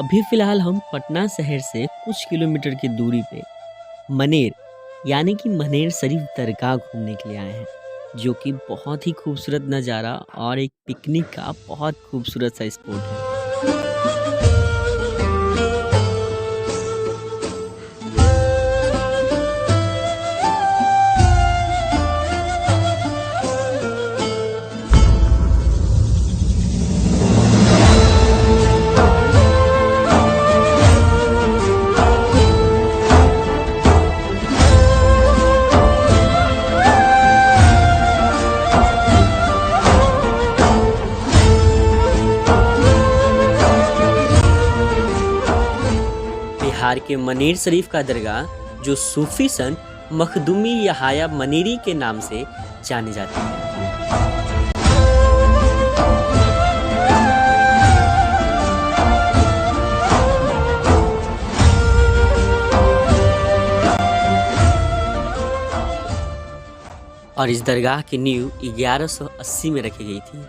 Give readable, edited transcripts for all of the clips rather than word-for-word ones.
अभी फ़िलहाल हम पटना शहर से कुछ किलोमीटर की दूरी पे मनेर यानी कि मनेर शरीफ दरगाह घूमने के लिए आए हैं, जो कि बहुत ही खूबसूरत नज़ारा और एक पिकनिक का बहुत खूबसूरत सा स्पॉट है। बिहार के मनेर शरीफ का दरगाह जो सूफी संत मखदूमी यहाया मनेरी के नाम से जाने जाते हैं। और इस दरगाह की नींव 1180 में रखी गई थी।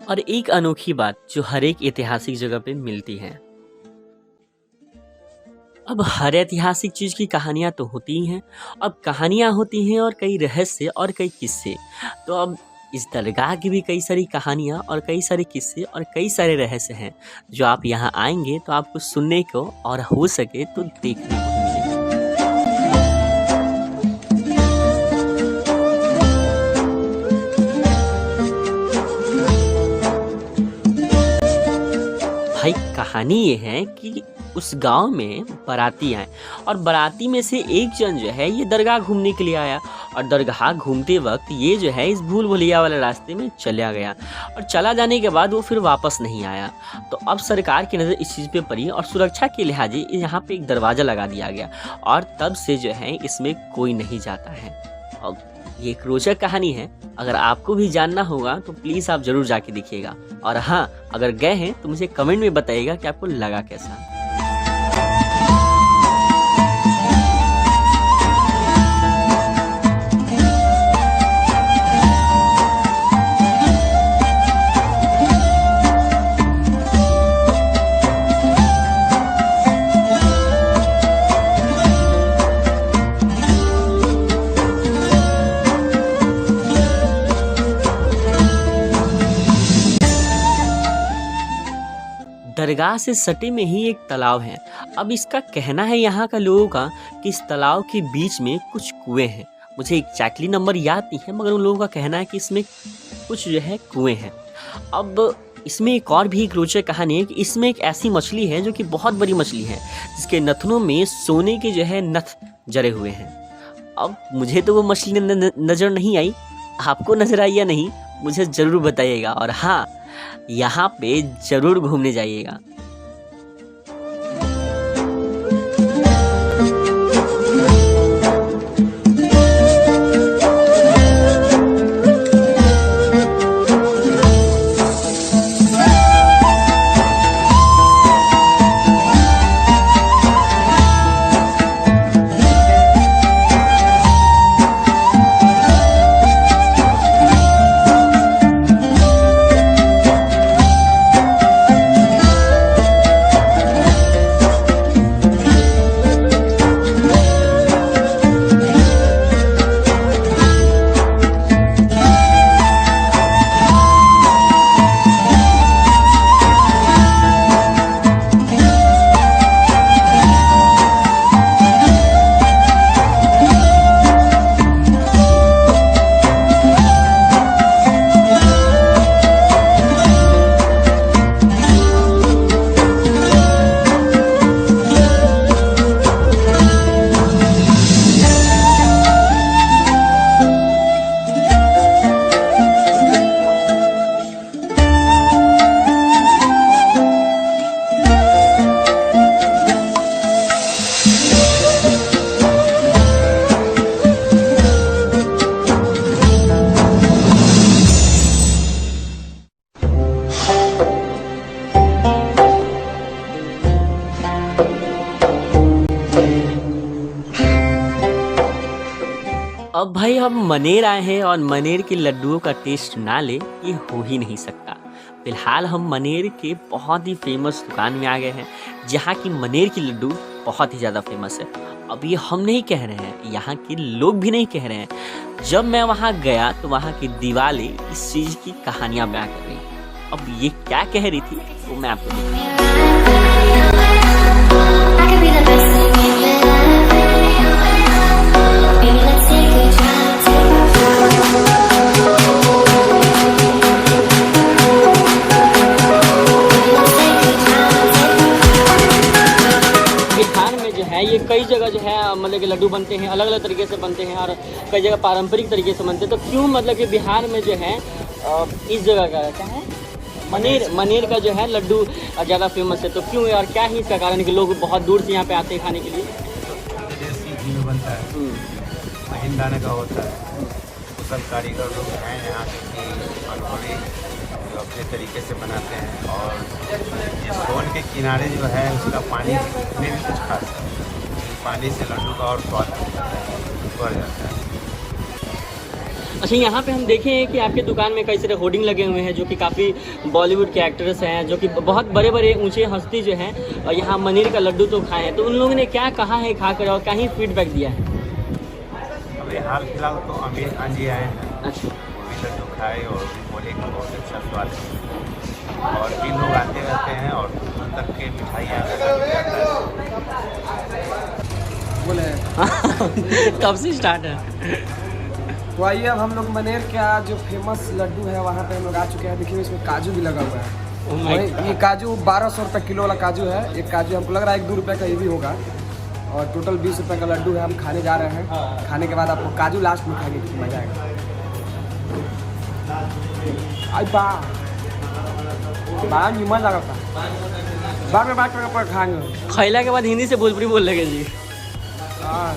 और एक अनोखी बात जो हर एक ऐतिहासिक जगह पे मिलती है। अब हर ऐतिहासिक चीज की कहानियां तो होती ही हैं। अब कहानियां होती हैं और कई रहस्य और कई किस्से। तो अब इस दरगाह की भी कई सारी कहानियां और कई सारे किस्से और कई सारे रहस्य हैं, जो आप यहाँ आएंगे तो आपको सुनने को और हो सके तो देखने को मिलेगा। भाई कहानी ये है कि उस गांव में बाराती आए और बाराती में से एक जन जो है ये दरगाह घूमने के लिए आया और दरगाह घूमते वक्त ये जो है इस भूल भुलैया वाले रास्ते में चला गया और चला जाने के बाद वो फिर वापस नहीं आया। तो अब सरकार की नज़र इस चीज़ पे पड़ी और सुरक्षा के लिहाजे यहाँ पे एक दरवाज़ा लगा दिया गया और तब से जो है इसमें कोई नहीं जाता है। अब ये एक रोचक कहानी है। अगर आपको भी जानना होगा तो प्लीज़ आप ज़रूर जाके देखिएगा। और हाँ, अगर गए हैं तो मुझे कमेंट में बताइएगा कि आपको लगा कैसा। दरगाह से सटे में ही एक तालाब है। अब इसका कहना है यहाँ का लोगों का कि इस तालाब के बीच में कुछ कुएं हैं। मुझे एग्जैक्टली नंबर याद नहीं है, मगर उन लोगों का कहना है कि इसमें कुछ जो है कुएं हैं। अब इसमें एक और भी एक रोचक कहानी है कि इसमें एक ऐसी मछली है जो कि बहुत बड़ी मछली है, जिसके नथनों में सोने के जो है नथ जड़े हुए हैं। अब मुझे तो वो मछली नज़र नहीं आई, आपको नज़र आई या नहीं मुझे ज़रूर बताइएगा। और हाँ, यहाँ पे ज़रूर घूमने जाइएगा। अब भाई हम मनेर आए हैं और मनेर के लड्डुओं का टेस्ट ना ले ये हो ही नहीं सकता। फिलहाल हम मनेर के बहुत ही फेमस दुकान में आ गए हैं जहाँ की मनेर की लड्डू बहुत ही ज़्यादा फेमस है। अब ये हम नहीं कह रहे हैं, यहाँ के लोग भी नहीं कह रहे हैं। जब मैं वहाँ गया तो वहाँ की दीवारें इस चीज़ की कहानियाँ बयां कर रही। अब ये क्या कह रही थी तो मैं आपको बिहार में जो है ये कई जगह जो है मतलब कि लड्डू बनते हैं, अलग अलग तरीके से बनते हैं और कई जगह पारंपरिक तरीके से बनते हैं। तो क्यों मतलब कि बिहार में जो है इस जगह का क्या है मनेर का जो है लड्डू ज़्यादा फेमस है, तो क्यों और क्या है इसका कारण कि लोग बहुत दूर से यहाँ पे आते हैं खाने के लिए? देसी घी में बनता है, महीन दाने का होता है। कुशल कारीगर लोग हैं यहाँ के अनुभवी जो अपने तरीके से बनाते हैं। और ये सोन के किनारे जो है उसका पानी में भी कुछ खास है, पानी से लड्डू का और स्वाद बढ़ जाता है। अच्छा, यहाँ पे हम देखे हैं कि आपके दुकान में कई सारे होर्डिंग लगे हुए हैं जो कि काफ़ी बॉलीवुड के एक्ट्रेस हैं, जो कि बहुत बड़े बड़े ऊंचे हस्ती जो हैं और यहाँ मनेर का लड्डू तो खाए हैं। तो उन लोगों ने क्या कहा है खाकर और क्या ही फीडबैक दिया है? अभी हाल फिलहाल तो अमीर खान जी आए हैं। अच्छा, वो भी लड्डू खाए और बोले कि बहुत अच्छा स्वाद है। और भी लोग आते रहते हैं और तक के मिठाइयाँ बोले कब से स्टार्ट है? तो आइए अब हम लोग मनेर का जो फेमस लड्डू है वहाँ पे हम लोग आ चुके हैं। देखिए इसमें काजू भी लगा हुआ है। Oh my God. ये काजू 1200 रुपये किलो वाला काजू है। एक काजू हमको लग रहा है 1-2 रुपये का ये भी होगा और टोटल 20 रुपये का लड्डू है। हम खाने जा रहे हैं, खाने के बाद आपको काजू लास्ट में खाएंगे तो मजा आएगा। आई बा निमन लगा था, बाद में बात करके खाएंगे। खैला के बाद हिंदी से भोजपुरी बोल लगे जी। हाँ